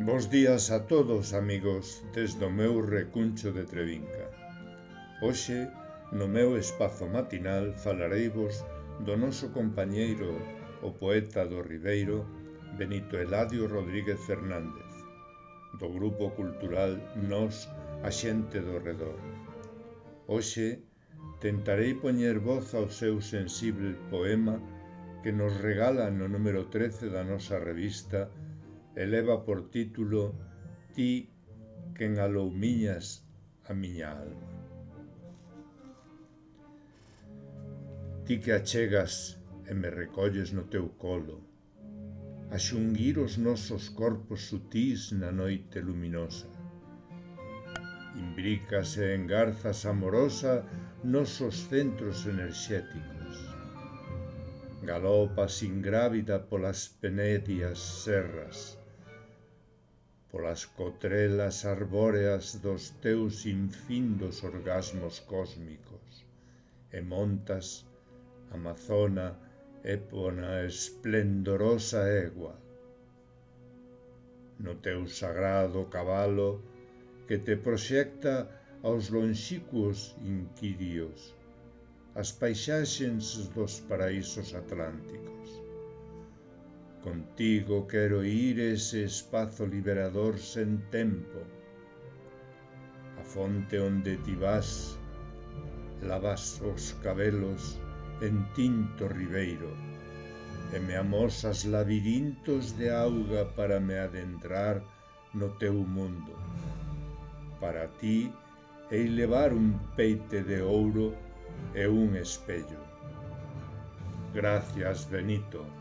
Bos días a todos, amigos, desde o meu recuncho de Trevinca. Hoxe, no meu espazo matinal, falareivos do noso compañeiro, o poeta do Ribeiro, Benito Eladio Rodríguez Fernández, do grupo cultural Nós, a xente do redor. Hoxe, tentarei poñer voz ao seu sensible poema que nos regala no número 13 da nosa revista e leva por título Ti quen aloumiñas a miña alma. Ti que achegas e me recolles no teu colo, a xunguir os nosos corpos sutís na noite luminosa. Imbricas e engarzas amorosa nosos centros enerxéticos. Galopas ingrávida polas penedias serras, polas cotrelas arbóreas dos teus infindos orgasmos cósmicos, e montas, amazona, épona esplendorosa egua, no teu sagrado cabalo que te proxecta aos lonxícuos inquirios, as paisaxes dos paraísos atlánticos. Contigo quero ir ese espazo liberador sen tempo, a fonte onde ti vas, lavas os cabelos en tinto ribeiro, e me amosas labirintos de auga para me adentrar no teu mundo. Para ti hei levar un peite de ouro e un espello. Gracias, Benito.